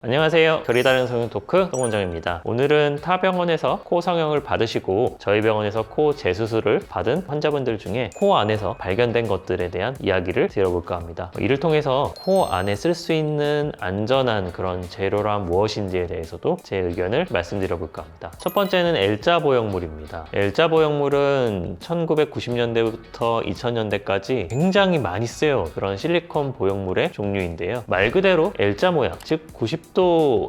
안녕하세요. 결이 다른 성형 토크 송원정입니다. 오늘은 타 병원에서 코 성형을 받으시고 저희 병원에서 코 재수술을 받은 환자분들 중에 코 안에서 발견된 것들에 대한 이야기를 들어볼까 합니다. 이를 통해서 코 안에 쓸 수 있는 안전한 그런 재료란 무엇인지에 대해서도 제 의견을 말씀드려볼까 합니다. 첫 번째는 L자 보형물입니다. L자 보형물은 1990년대부터 2000년대까지 굉장히 많이 쓰여 그런 실리콘 보형물의 종류인데요. 말 그대로 L자 모양, 즉 90도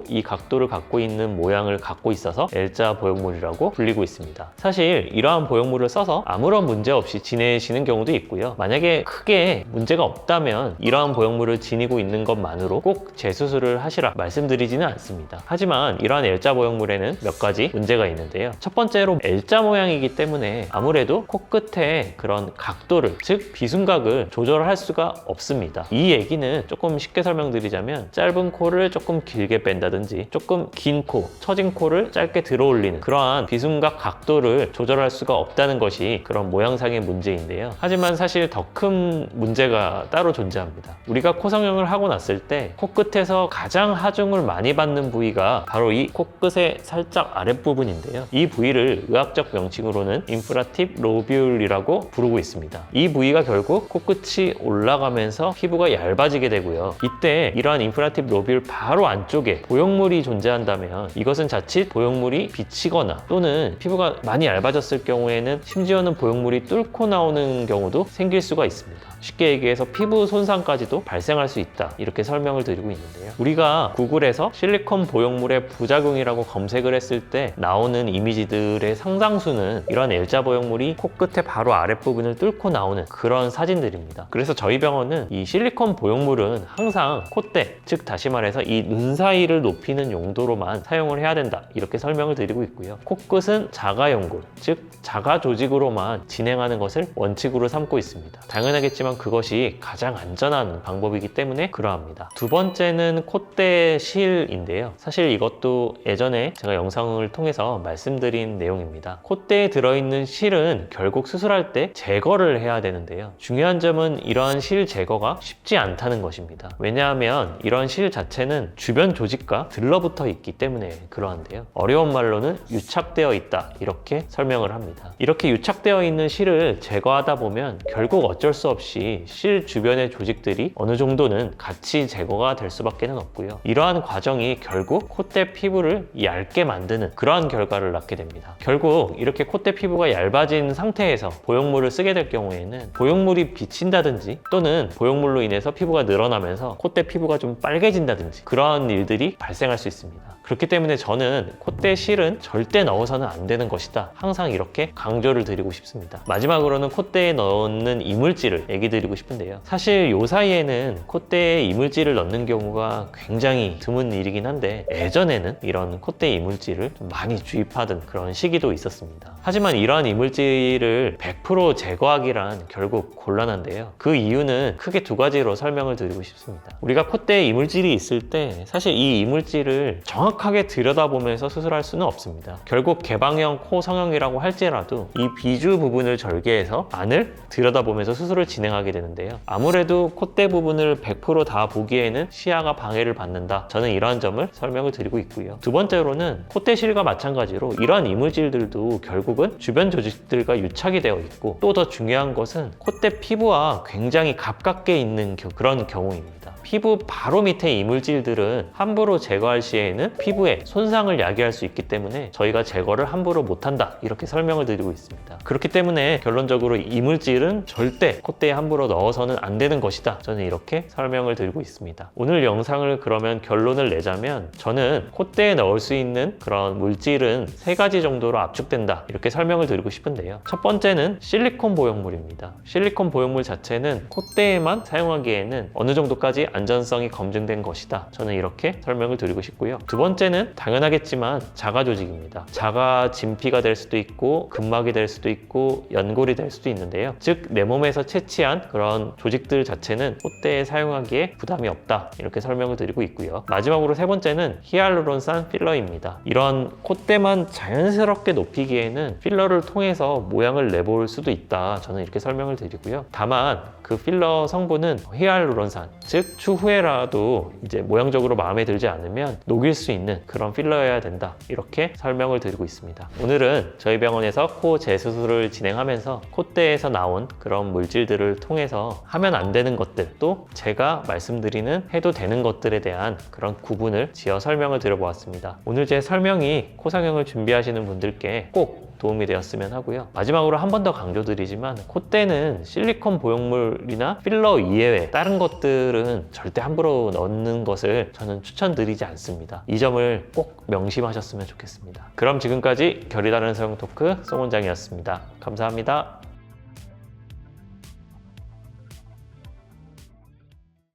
이 각도를 갖고 있는 모양을 갖고 있어서 L자 보형물이라고 불리고 있습니다. 사실 이러한 보형물을 써서 아무런 문제 없이 지내시는 경우도 있고요. 만약에 크게 문제가 없다면 이러한 보형물을 지니고 있는 것만으로 꼭 재수술을 하시라 말씀드리지는 않습니다. 하지만 이러한 L자 보형물에는 몇 가지 문제가 있는데요. 첫 번째로 L자 모양이기 때문에 아무래도 코끝의 그런 각도를, 즉 비순각을 조절할 수가 없습니다. 이 얘기는 조금 쉽게 설명드리자면 짧은 코를 조금 길게 뺀다든지 조금 긴 코, 처진 코를 짧게 들어 올리는 그러한 비순각 각도를 조절할 수가 없다는 것이 그런 모양상의 문제인데요. 하지만 사실 더 큰 문제가 따로 존재합니다. 우리가 코 성형을 하고 났을 때 코끝에서 가장 하중을 많이 받는 부위가 바로 이 코끝의 살짝 아랫부분인데요. 이 부위를 의학적 명칭으로는 인프라팁 로뷸울이라고 부르고 있습니다. 이 부위가 결국 코끝이 올라가면서 피부가 얇아지게 되고요. 이때 이러한 인프라팁 로뷸울 바로 안쪽에 보형물이 존재한다면 이것은 자칫 보형물이 비치거나 또는 피부가 많이 얇아졌을 경우에는 심지어는 보형물이 뚫고 나오는 경우도 생길 수가 있습니다. 쉽게 얘기해서 피부 손상까지도 발생할 수 있다, 이렇게 설명을 드리고 있는데요. 우리가 구글에서 실리콘 보형물의 부작용이라고 검색을 했을 때 나오는 이미지들의 상당수는 이런 L자 보형물이 코끝의 바로 아랫부분을 뚫고 나오는 그런 사진들입니다. 그래서 저희 병원은 이 실리콘 보형물은 항상 콧대, 즉 다시 말해서 이 눈 사이를 높이는 용도로만 사용을 해야 된다, 이렇게 설명을 드리고 있고요. 코끝은 자가 연골, 즉 자가 조직으로만 진행하는 것을 원칙으로 삼고 있습니다. 당연하겠지만 그것이 가장 안전한 방법이기 때문에 그러합니다. 두 번째는 콧대 실인데요. 사실 이것도 예전에 제가 영상을 통해서 말씀드린 내용입니다. 콧대에 들어있는 실은 결국 수술할 때 제거를 해야 되는데요. 중요한 점은 이러한 실 제거가 쉽지 않다는 것입니다. 왜냐하면 이러한 실 자체는 주변 조직과 들러붙어 있기 때문에 그러한데요. 어려운 말로는 유착되어 있다, 이렇게 설명을 합니다. 이렇게 유착되어 있는 실을 제거하다 보면 결국 어쩔 수 없이 실 주변의 조직들이 어느 정도는 같이 제거가 될 수밖에 없고요. 이러한 과정이 결국 콧대 피부를 얇게 만드는 그러한 결과를 낳게 됩니다. 결국 이렇게 콧대 피부가 얇아진 상태에서 보형물을 쓰게 될 경우에는 보형물이 비친다든지 또는 보형물로 인해서 피부가 늘어나면서 콧대 피부가 좀 빨개진다든지 그러한 일들이 발생할 수 있습니다. 그렇기 때문에 저는 콧대 실은 절대 넣어서는 안 되는 것이다, 항상 이렇게 강조를 드리고 싶습니다. 마지막으로는 콧대에 넣는 이물질을 얘기 드리고 싶은데요. 사실 요 사이에는 콧대에 이물질을 넣는 경우가 굉장히 드문 일이긴 한데 예전에는 이런 콧대 이물질을 좀 많이 주입하던 그런 시기도 있었습니다. 하지만 이러한 이물질을 100% 제거하기란 결국 곤란한데요. 그 이유는 크게 두 가지로 설명을 드리고 싶습니다. 우리가 콧대에 이물질이 있을 때 사실 이 이물질을 정확하게 들여다보면서 수술할 수는 없습니다. 결국 개방형 코 성형이라고 할지라도 이 비주 부분을 절개해서 안을 들여다보면서 수술을 진행하게 되는데요. 아무래도 콧대 부분을 100% 다 보기에는 시야가 방해를 받는다, 저는 이러한 점을 설명을 드리고 있고요. 두 번째로는 콧대 실과 마찬가지로 이러한 이물질들도 결국은 주변 조직들과 유착이 되어 있고, 또 더 중요한 것은 콧대 피부와 굉장히 가깝게 있는 그런 경우입니다. 피부 바로 밑에 이물질들은 함부로 제거할 시에는 피부에 손상을 야기할 수 있기 때문에 저희가 제거를 함부로 못한다, 이렇게 설명을 드리고 있습니다. 그렇기 때문에 결론적으로 이물질은 절대 콧대에 함부로 넣어서는 안 되는 것이다, 저는 이렇게 설명을 드리고 있습니다. 오늘 영상을 그러면 결론을 내자면 저는 콧대에 넣을 수 있는 그런 물질은 3가지 정도로 압축된다, 이렇게 설명을 드리고 싶은데요. 첫 번째는 실리콘 보형물입니다. 실리콘 보형물 자체는 콧대에만 사용하기에는 어느 정도까지 안전성이 검증된 것이다, 저는 이렇게 설명을 드리고 싶고요. 두 번째는 당연하겠지만 자가 조직입니다. 자가 진피가 될 수도 있고 근막이 될 수도 있고 연골이 될 수도 있는데요. 즉 내 몸에서 채취한 그런 조직들 자체는 콧대에 사용하기에 부담이 없다, 이렇게 설명을 드리고 있고요. 마지막으로 세 번째는 히알루론산 필러입니다. 이런 콧대만 자연스럽게 높이기에는 필러를 통해서 모양을 내볼 수도 있다, 저는 이렇게 설명을 드리고요. 다만 그 필러 성분은 히알루론산, 즉 추후에라도 이제 모양적으로 마음에 들지 않으면 녹일 수 있는 그런 필러여야 된다, 이렇게 설명을 드리고 있습니다. 오늘은 저희 병원에서 코 재수술을 진행하면서 콧대에서 나온 그런 물질들을 통해서 하면 안 되는 것들, 또 제가 말씀드리는 해도 되는 것들에 대한 그런 구분을 지어 설명을 드려보았습니다. 오늘 제 설명이 코 성형을 준비하시는 분들께 꼭 도움이 되었으면 하고요. 마지막으로 한 번 더 강조드리지만, 콧대는 실리콘 보형물이나 필러 이외에 다른 것들은 절대 함부로 넣는 것을 저는 추천드리지 않습니다. 이 점을 꼭 명심하셨으면 좋겠습니다. 그럼 지금까지 결이 다른 성형 토크 송 원장이었습니다. 감사합니다.